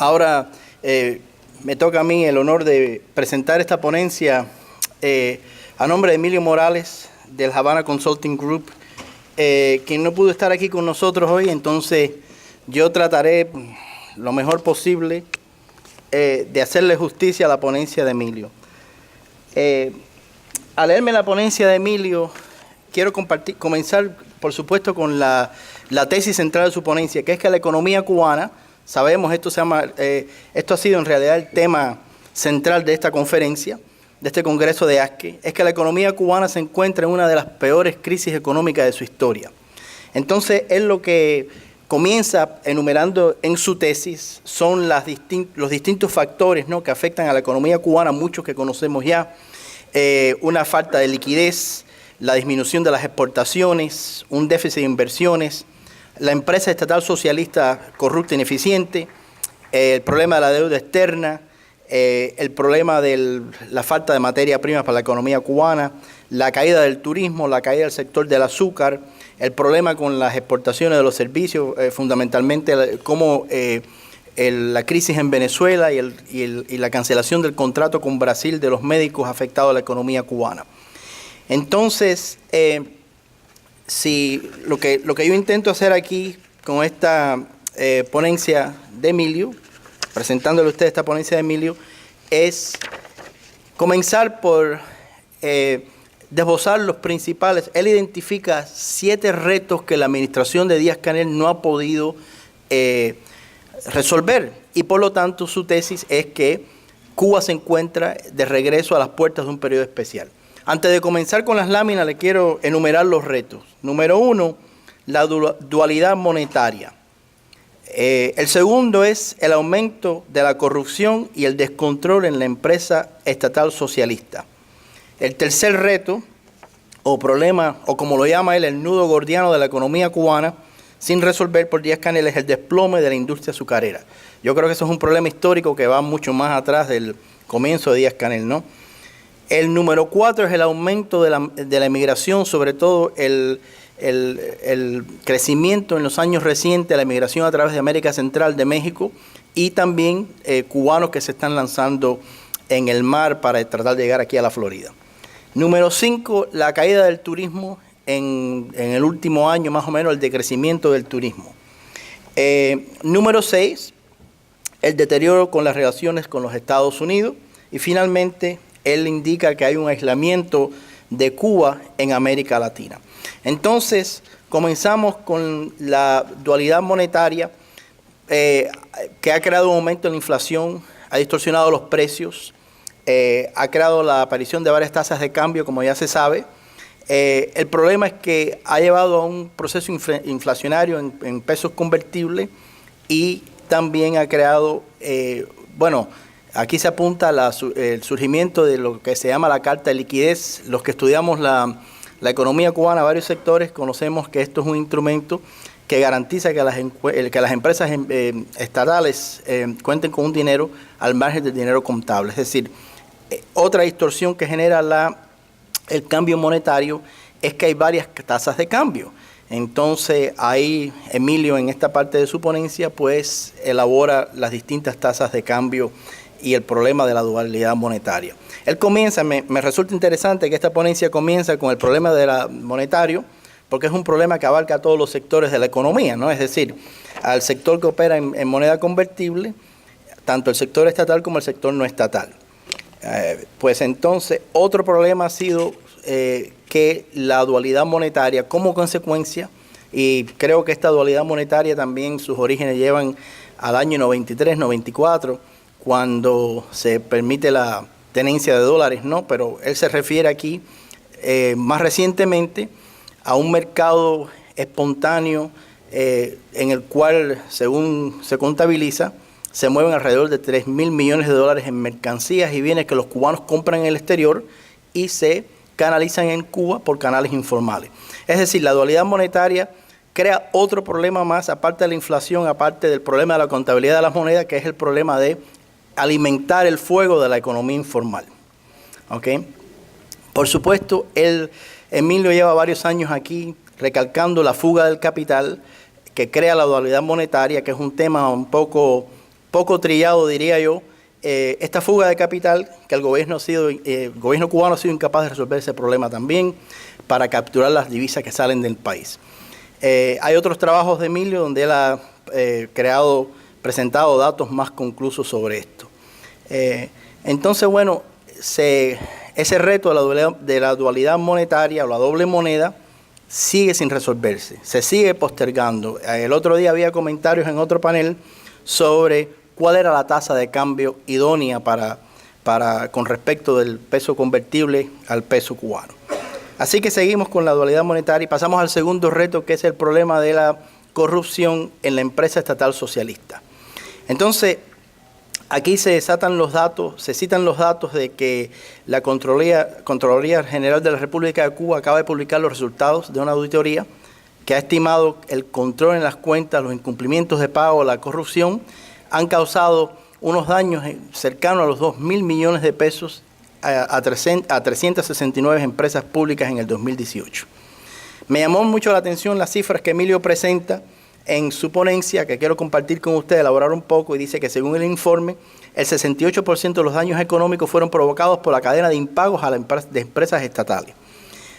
Ahora me toca a mí el honor de presentar esta ponencia a nombre de Emilio Morales del Havana Consulting Group, quien no pudo estar aquí con nosotros hoy. Entonces yo trataré lo mejor posible de hacerle justicia a la ponencia de Emilio. Al leerme la ponencia de Emilio, quiero comenzar, por supuesto, con la tesis central de su ponencia, que es que la economía cubana, sabemos, esto ha sido en realidad el tema central de esta conferencia, de este congreso de ASCE, es que la economía cubana se encuentra en una de las peores crisis económicas de su historia. Entonces, él lo que comienza enumerando en su tesis son los distintos factores, ¿no?, que afectan a la economía cubana, muchos que conocemos ya. Una falta de liquidez, la disminución de las exportaciones, un déficit de inversiones, la empresa estatal socialista corrupta e ineficiente, el problema de la deuda externa, el problema de la falta de materia prima para la economía cubana, la caída del turismo, la caída del sector del azúcar, el problema con las exportaciones de los servicios, fundamentalmente cómo la crisis en Venezuela y la cancelación del contrato con Brasil de los médicos ha afectado a la economía cubana. Entonces, lo que yo intento hacer aquí con esta ponencia de Emilio, presentándole a usted esta ponencia de Emilio, es comenzar por desbozar los principales. Él identifica 7 retos que la administración de Díaz-Canel no ha podido resolver, y por lo tanto su tesis es que Cuba se encuentra de regreso a las puertas de un periodo especial. Antes de comenzar con las láminas, le quiero enumerar los retos. Número 1, la dualidad monetaria. El segundo es el aumento de la corrupción y el descontrol en la empresa estatal socialista. El tercer reto, o problema, o como lo llama él, el nudo gordiano de la economía cubana, sin resolver por Díaz-Canel, es el desplome de la industria azucarera. Yo creo que eso es un problema histórico que va mucho más atrás del comienzo de Díaz-Canel, ¿no? El número 4 es el aumento de la emigración, sobre todo el crecimiento en los años recientes de la emigración a través de América Central, de México, y también cubanos que se están lanzando en el mar para tratar de llegar aquí a la Florida. Número 5, la caída del turismo en el último año, más o menos, el decrecimiento del turismo. Número 6, el deterioro con las relaciones con los Estados Unidos. Y finalmente, él indica que hay un aislamiento de Cuba en América Latina. Entonces, comenzamos con la dualidad monetaria, que ha creado un aumento en la inflación, ha distorsionado los precios, ha creado la aparición de varias tasas de cambio, como ya se sabe. El problema es que ha llevado a un proceso inflacionario en pesos convertibles, y también ha creado, aquí se apunta el surgimiento de lo que se llama la carta de liquidez. Los que estudiamos la economía cubana, varios sectores, conocemos que esto es un instrumento que garantiza que las empresas estatales cuenten con un dinero al margen del dinero contable. Es decir, otra distorsión que genera el cambio monetario es que hay varias tasas de cambio. Entonces, ahí Emilio, en esta parte de su ponencia, pues elabora las distintas tasas de cambio y el problema de la dualidad monetaria. Él comienza, me resulta interesante que esta ponencia comienza con el problema monetario, porque es un problema que abarca a todos los sectores de la economía, ¿no? Es decir, al sector que opera en moneda convertible, tanto el sector estatal como el sector no estatal. Pues entonces, otro problema ha sido que la dualidad monetaria, como consecuencia, y creo que esta dualidad monetaria también sus orígenes llevan al año 93, 94, cuando se permite la tenencia de dólares, ¿no? Pero él se refiere aquí más recientemente a un mercado espontáneo en el cual, según se contabiliza, se mueven alrededor de 3.000 millones de dólares en mercancías y bienes que los cubanos compran en el exterior y se canalizan en Cuba por canales informales. Es decir, la dualidad monetaria crea otro problema más, aparte de la inflación, aparte del problema de la contabilidad de las monedas, que es el problema de alimentar el fuego de la economía informal. ¿Ok? Por supuesto, Emilio lleva varios años aquí recalcando la fuga del capital que crea la dualidad monetaria, que es un tema un poco poco trillado, diría yo, esta fuga de capital, que el gobierno cubano ha sido incapaz de resolver ese problema también para capturar las divisas que salen del país. Hay otros trabajos de Emilio donde él ha presentado datos más conclusos sobre esto. Entonces, bueno, ese reto de la dualidad monetaria o la doble moneda sigue sin resolverse, se sigue postergando. El otro día había comentarios en otro panel sobre cuál era la tasa de cambio idónea con respecto del peso convertible al peso cubano. Así que seguimos con la dualidad monetaria y pasamos al segundo reto, que es el problema de la corrupción en la empresa estatal socialista. Entonces, aquí se citan los datos de que la Contraloría General de la República de Cuba acaba de publicar los resultados de una auditoría que ha estimado el control en las cuentas, los incumplimientos de pago, la corrupción, han causado unos daños cercanos a los 2.000 millones de pesos a 369 empresas públicas en el 2018. Me llamó mucho la atención las cifras que Emilio presenta en su ponencia, que quiero compartir con ustedes, elaborar un poco, y dice que según el informe, el 68% de los daños económicos fueron provocados por la cadena de impagos de empresas estatales.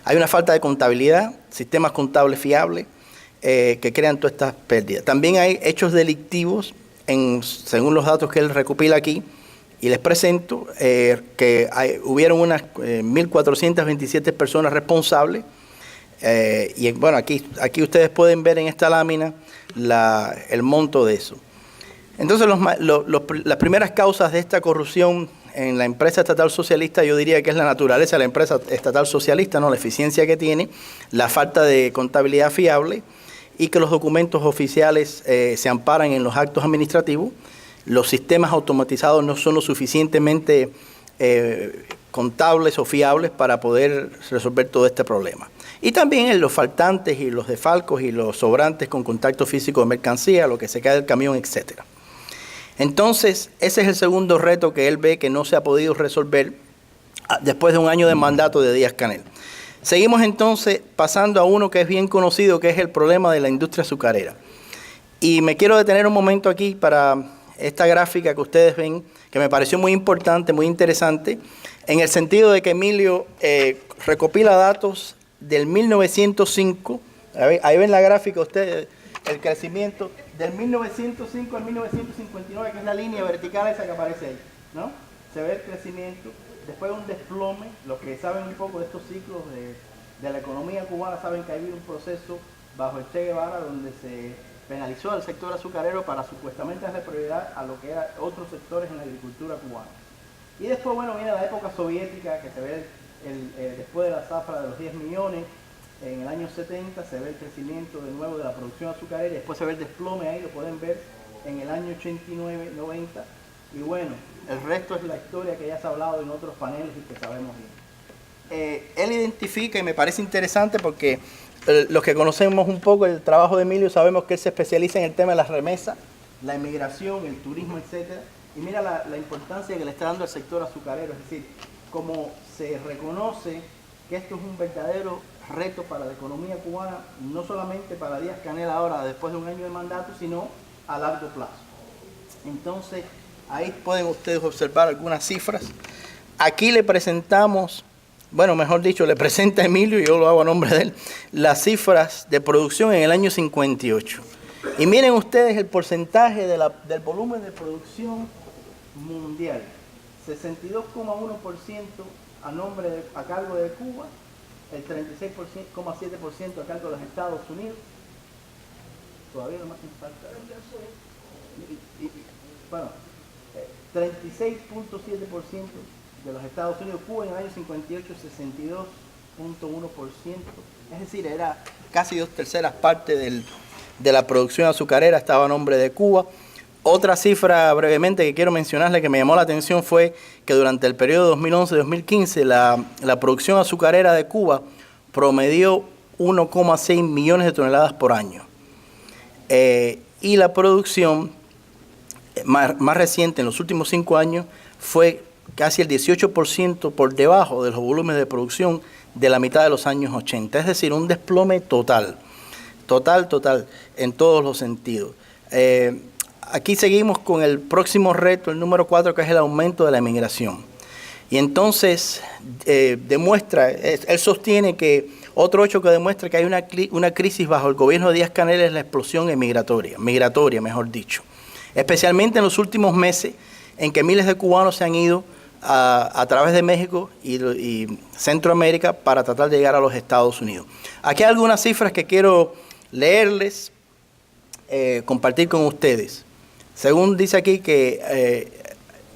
Hay una falta de contabilidad, sistemas contables fiables que crean todas estas pérdidas. También hay hechos delictivos, según los datos que él recopila aquí, y les presento que hubieron unas 1.427 personas responsables. Y bueno, aquí ustedes pueden ver en esta lámina el monto de eso. Entonces, las primeras causas de esta corrupción en la empresa estatal socialista, yo diría que es la naturaleza de la empresa estatal socialista, ¿no? La eficiencia que tiene, la falta de contabilidad fiable y que los documentos oficiales se amparan en los actos administrativos. Los sistemas automatizados no son lo suficientemente contables o fiables para poder resolver todo este problema. Y también en los faltantes y los desfalcos y los sobrantes con contacto físico de mercancía, lo que se cae del camión, etc. Entonces, ese es el segundo reto que él ve que no se ha podido resolver después de un año de mandato de Díaz-Canel. Seguimos entonces pasando a uno que es bien conocido, que es el problema de la industria azucarera. Y me quiero detener un momento aquí para esta gráfica que ustedes ven, que me pareció muy importante, muy interesante, en el sentido de que Emilio recopila datos del 1905, ahí ven la gráfica ustedes, el crecimiento del 1905 al 1959, que es la línea vertical esa que aparece ahí, ¿no? Se ve el crecimiento, después un desplome. Los que saben un poco de estos ciclos de la economía cubana saben que ha habido un proceso bajo el Che Guevara donde se penalizó al sector azucarero para supuestamente darle prioridad a lo que eran otros sectores en la agricultura cubana. Y después, bueno, viene la época soviética, que se ve después de la zafra de los 10 millones, en el año 70 se ve el crecimiento de nuevo de la producción azucarera, y después se ve el desplome ahí, lo pueden ver en el año 89, 90, y bueno, el resto es la historia que ya se ha hablado en otros paneles y que sabemos bien. Él identifica, y me parece interesante porque los que conocemos un poco el trabajo de Emilio sabemos que él se especializa en el tema de las remesas, la emigración, el turismo, etcétera. Y mira la importancia que le está dando al sector azucarero, es decir, como se reconoce que esto es un verdadero reto para la economía cubana, no solamente para Díaz-Canel ahora, después de un año de mandato, sino a largo plazo. Entonces, ahí pueden ustedes observar algunas cifras. Aquí le presentamos, bueno, mejor dicho, le presenta a Emilio, y yo lo hago a nombre de él, las cifras de producción en el año 58. Y miren ustedes el porcentaje del volumen de producción mundial, 62,1% a cargo de Cuba, el 36,7% a cargo de los Estados Unidos. Todavía no me hace falta. Bueno, 36,7% de los Estados Unidos. Cuba en el año 58, 62,1%. Es decir, era casi 2/3 partes de la producción azucarera estaba a nombre de Cuba. Otra cifra brevemente que quiero mencionarle que me llamó la atención fue que durante el periodo 2011-2015 la producción azucarera de Cuba promedió 1,6 millones de toneladas por año. Y la producción más reciente, en los últimos 5 años, fue casi el 18% por debajo de los volúmenes de producción de la mitad de los años 80. Es decir, un desplome total, en todos los sentidos. aquí seguimos con el próximo reto, el número 4, que es el aumento de la inmigración. Y entonces él sostiene que otro hecho que demuestra que hay una crisis bajo el gobierno de Díaz-Canel es la explosión migratoria, mejor dicho. Especialmente en los últimos meses en que miles de cubanos se han ido a través de México y Centroamérica para tratar de llegar a los Estados Unidos. Aquí hay algunas cifras que quiero leerles, compartir con ustedes. Según dice aquí que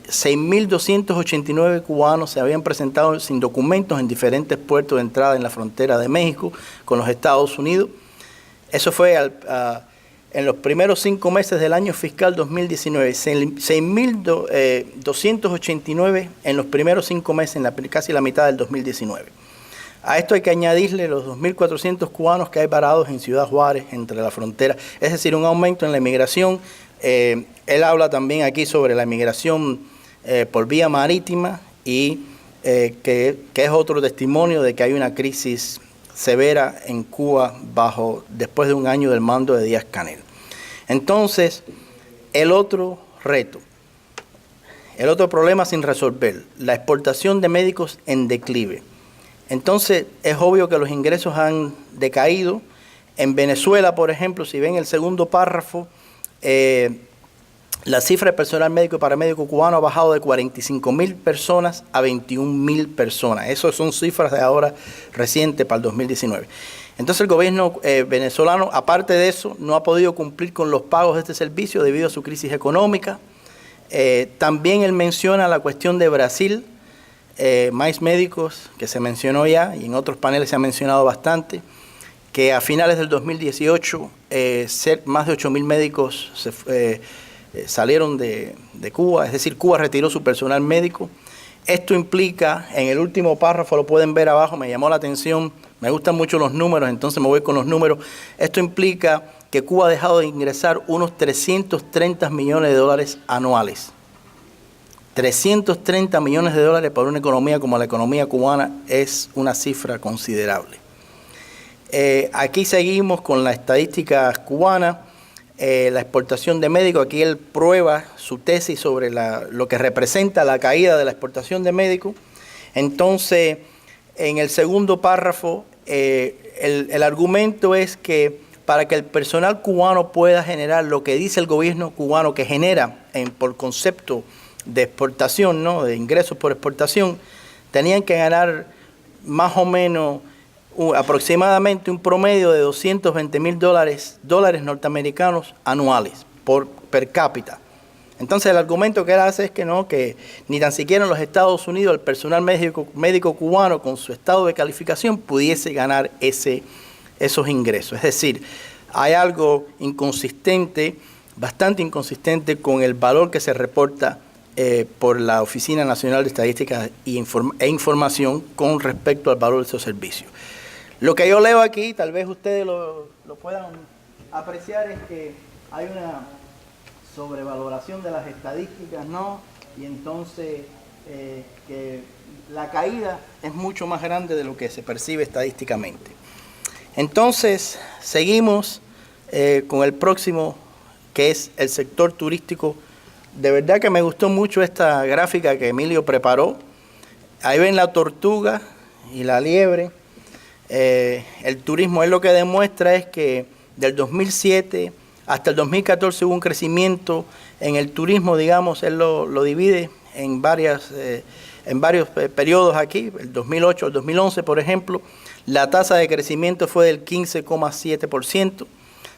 6.289 cubanos se habían presentado sin documentos en diferentes puertos de entrada en la frontera de México con los Estados Unidos. Eso fue en los primeros 5 meses del año fiscal 2019. 6.289 en los primeros 5 meses, en casi la mitad del 2019. A esto hay que añadirle los 2.400 cubanos que hay varados en Ciudad Juárez, entre la frontera. Es decir, un aumento en la inmigración. Él habla también aquí sobre la inmigración por vía marítima y que es otro testimonio de que hay una crisis severa en Cuba después de un año del mando de Díaz-Canel. Entonces, el otro reto, el otro problema sin resolver, la exportación de médicos en declive. Entonces, es obvio que los ingresos han decaído. En Venezuela, por ejemplo, si ven el segundo párrafo, la cifra de personal médico y paramédico cubano ha bajado de 45.000 personas a 21.000 personas. Esas son cifras de ahora recientes para el 2019. Entonces el gobierno venezolano, aparte de eso, no ha podido cumplir con los pagos de este servicio debido a su crisis económica. También él menciona la cuestión de Brasil, más médicos, que se mencionó ya, y en otros paneles se ha mencionado bastante, que a finales del 2018 más de 8.000 médicos salieron de Cuba, es decir, Cuba retiró su personal médico. Esto implica, en el último párrafo, lo pueden ver abajo, me llamó la atención, me gustan mucho los números, entonces me voy con los números. Esto implica que Cuba ha dejado de ingresar unos 330 millones de dólares anuales. 330 millones de dólares para una economía como la economía cubana es una cifra considerable. Aquí seguimos con la estadística cubana, la exportación de médicos. Aquí él prueba su tesis sobre lo que representa la caída de la exportación de médicos. Entonces, en el segundo párrafo, el argumento es que para que el personal cubano pueda generar lo que dice el gobierno cubano que genera por concepto de exportación, ¿no?, de ingresos por exportación, tenían que ganar más o menos aproximadamente un promedio de $220.000 norteamericanos anuales per cápita. Entonces el argumento que él hace es que no, que ni tan siquiera en los Estados Unidos el personal médico cubano con su estado de calificación pudiese ganar esos ingresos. Es decir, hay algo inconsistente, bastante inconsistente con el valor que se reporta por la Oficina Nacional de Estadística e Información con respecto al valor de esos servicios. Lo que yo leo aquí, tal vez ustedes lo puedan apreciar, es que hay una sobrevaloración de las estadísticas, ¿no? Y entonces que la caída es mucho más grande de lo que se percibe estadísticamente. Entonces, seguimos con el próximo, que es el sector turístico. De verdad que me gustó mucho esta gráfica que Emilio preparó. Ahí ven la tortuga y la liebre. El turismo, él lo que demuestra es que del 2007 hasta el 2014 hubo un crecimiento en el turismo, digamos, él lo divide en varios periodos aquí, el 2008 al 2011, por ejemplo, la tasa de crecimiento fue del 15,7%,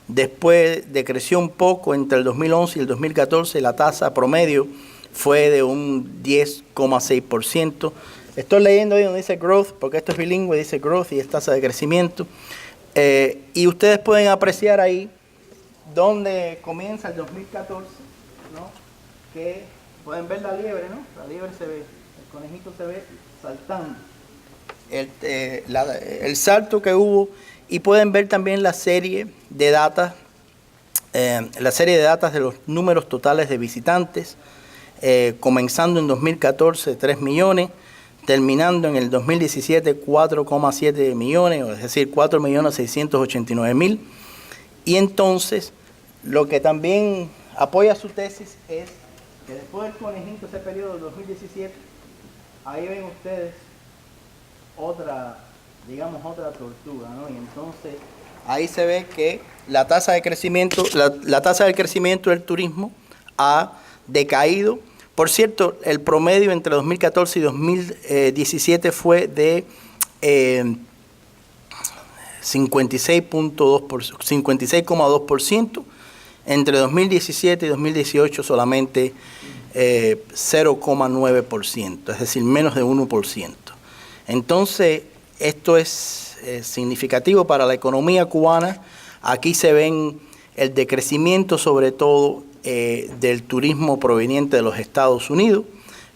después decreció un poco entre el 2011 y el 2014, la tasa promedio fue de un 10,6%. Estoy leyendo ahí donde dice growth, porque esto es bilingüe, dice growth y es tasa de crecimiento. Y ustedes pueden apreciar ahí donde comienza el 2014, ¿no? Que pueden ver la liebre, ¿no? La liebre se ve, el conejito se ve saltando. El salto que hubo, y pueden ver también la serie de datos, de los números totales de visitantes, comenzando en 2014 3 millones, terminando en el 2017 4,7 millones, es decir, 4.689.000. Y entonces, lo que también apoya su tesis es que después del conejito, ese periodo del 2017, ahí ven ustedes otra tortuga, ¿no? Y entonces ahí se ve que la tasa de crecimiento, la tasa de crecimiento del turismo ha decaído. Por cierto, el promedio entre 2014 y 2017 fue de 56,2%. Entre 2017 y 2018 solamente 0,9%, es decir, menos de 1%. Entonces, esto es significativo para la economía cubana. Aquí se ven el decrecimiento, sobre todo, del turismo proveniente de los Estados Unidos,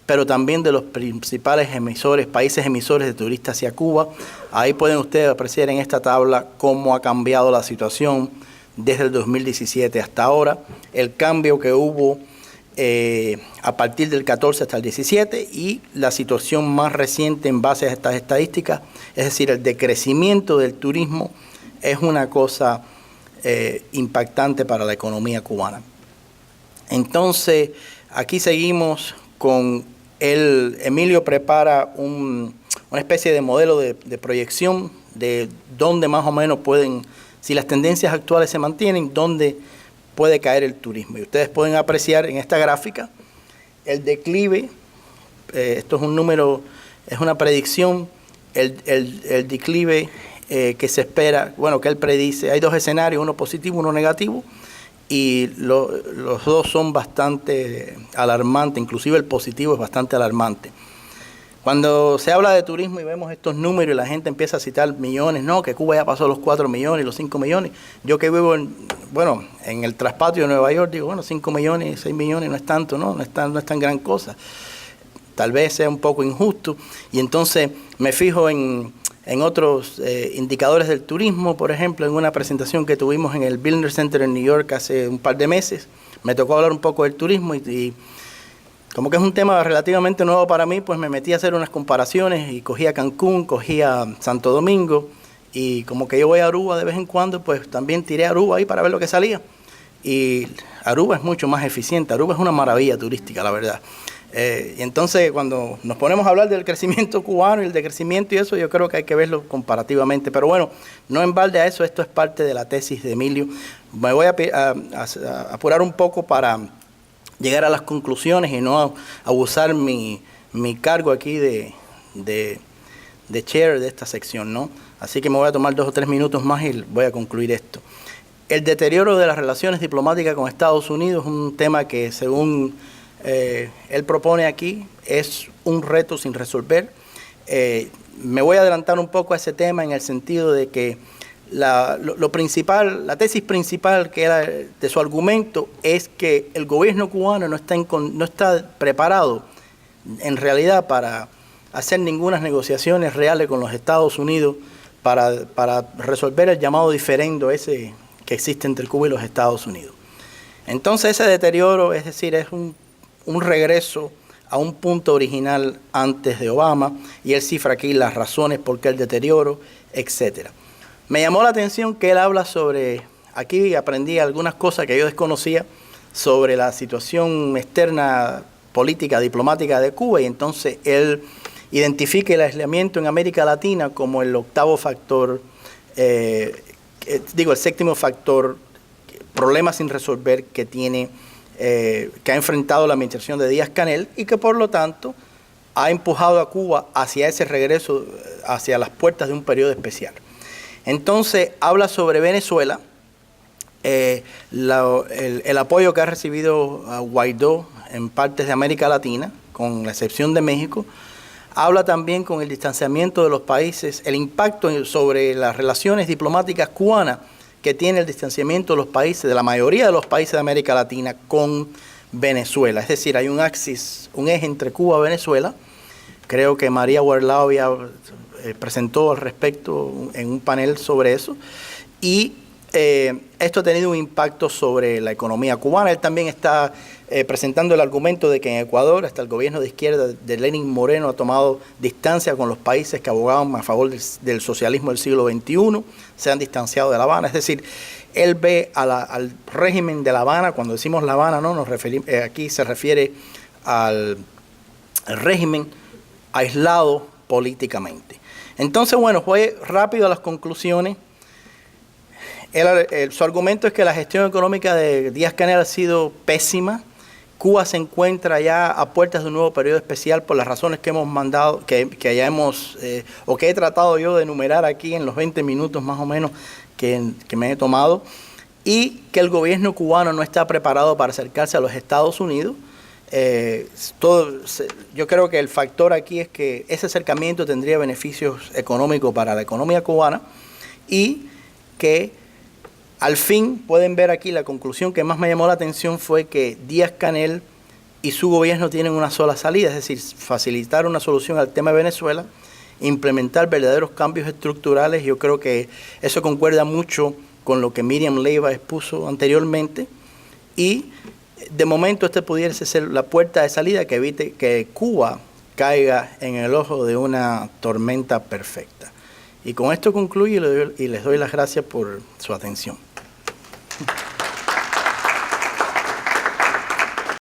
pero también de los principales países emisores de turistas hacia Cuba. Ahí pueden ustedes apreciar en esta tabla cómo ha cambiado la situación desde el 2017 hasta ahora, el cambio que hubo a partir del 14 hasta el 17 y la situación más reciente en base a estas estadísticas, es decir, el decrecimiento del turismo es una cosa impactante para la economía cubana. Entonces, aquí seguimos con Emilio prepara una especie de modelo de proyección de dónde más o menos pueden, si las tendencias actuales se mantienen, dónde puede caer el turismo. Y ustedes pueden apreciar en esta gráfica el declive, esto es un número, es una predicción, el declive que se espera, bueno, que él predice. Hay dos escenarios, uno positivo, uno negativo, y los dos son bastante alarmantes, inclusive el positivo es bastante alarmante. Cuando se habla de turismo y vemos estos números y la gente empieza a citar millones, no, que Cuba ya pasó los 4 millones, los 5 millones. Yo que vivo en el traspatio de Nueva York, digo, bueno, 5 millones, 6 millones no es tanto, no es tan gran cosa. Tal vez sea un poco injusto. Y entonces me fijo en otros indicadores del turismo. Por ejemplo, en una presentación que tuvimos en el Billner Center en New York hace un par de meses, me tocó hablar un poco del turismo y como que es un tema relativamente nuevo para mí, pues me metí a hacer unas comparaciones y cogí a Cancún, cogí a Santo Domingo, y como que yo voy a Aruba de vez en cuando, pues también tiré a Aruba ahí para ver lo que salía. Y Aruba es mucho más eficiente, Aruba es una maravilla turística, la verdad. Y entonces cuando nos ponemos a hablar del crecimiento cubano y el decrecimiento y eso, yo creo que hay que verlo comparativamente. Pero bueno, no en balde a eso, esto es parte de la tesis de Emilio. Me voy a apurar un poco para llegar a las conclusiones y no abusar mi cargo aquí de chair de esta sección, ¿no? Así que me voy a tomar 2 o 3 minutos más y voy a concluir esto. El deterioro de las relaciones diplomáticas con Estados Unidos es un tema que, según él propone aquí, es un reto sin resolver. Me voy a adelantar un poco a ese tema en el sentido de que la tesis principal que era de su argumento es que el gobierno cubano no está preparado en realidad para hacer ninguna negociaciones reales con los Estados Unidos para resolver el llamado diferendo ese que existe entre Cuba y los Estados Unidos. Entonces ese deterioro, es decir, es un regreso a un punto original antes de Obama, y él cifra aquí las razones por qué el deterioro, etcétera. Me llamó la atención que él habla sobre, aquí aprendí algunas cosas que yo desconocía sobre la situación externa, política, diplomática de Cuba, y entonces él identifica el aislamiento en América Latina como el octavo factor, el séptimo factor, problema sin resolver que ha enfrentado la administración de Díaz-Canel y que por lo tanto ha empujado a Cuba hacia ese regreso, hacia las puertas de un periodo especial. Entonces habla sobre Venezuela, el apoyo que ha recibido Guaidó en partes de América Latina, con la excepción de México. Habla también con el distanciamiento de los países, el impacto sobre las relaciones diplomáticas cubanas que tiene el distanciamiento de los países, de la mayoría de los países de América Latina con Venezuela. Es decir, hay un eje entre Cuba y Venezuela. Creo que María Huerlao presentó al respecto en un panel sobre eso. Y esto ha tenido un impacto sobre la economía cubana. Él también está presentando el argumento de que en Ecuador hasta el gobierno de izquierda de Lenín Moreno ha tomado distancia con los países que abogaban a favor del socialismo del siglo XXI, se han distanciado de La Habana. Es decir, él ve al régimen de La Habana, cuando decimos La Habana, no nos referimos, aquí se refiere al régimen aislado políticamente. Entonces, bueno, fue rápido a las conclusiones. Su argumento es que la gestión económica de Díaz-Canel ha sido pésima. Cuba se encuentra ya a puertas de un nuevo periodo especial por las razones que hemos mandado, que he tratado yo de enumerar aquí en los 20 minutos más o menos que me he tomado, y que el gobierno cubano no está preparado para acercarse a los Estados Unidos. Yo creo que el factor aquí es que ese acercamiento tendría beneficios económicos para la economía cubana y que al fin pueden ver aquí la conclusión que más me llamó la atención fue que Díaz-Canel y su gobierno tienen una sola salida, es decir, facilitar una solución al tema de Venezuela, implementar verdaderos cambios estructurales. Yo creo que eso concuerda mucho con lo que Miriam Leiva expuso anteriormente y de momento pudiese ser la puerta de salida que evite que Cuba caiga en el ojo de una tormenta perfecta. Y con esto concluyo y les doy las gracias por su atención.